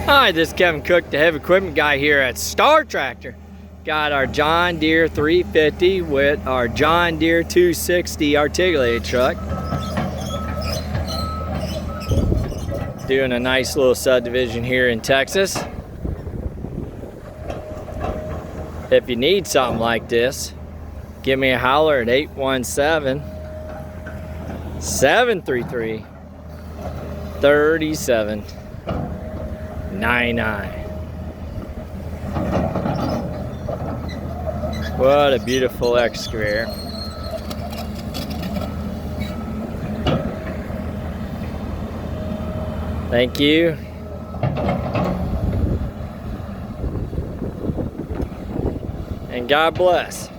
Hi, this is Kevin Cook, the heavy equipment guy here at Star Tractor. Got our John Deere 350 with our John Deere 260 articulated truck. Doing a nice little subdivision here in Texas. If you need something like this, give me a holler at 817-733-3799. What a beautiful excavator. Thank you. And God bless.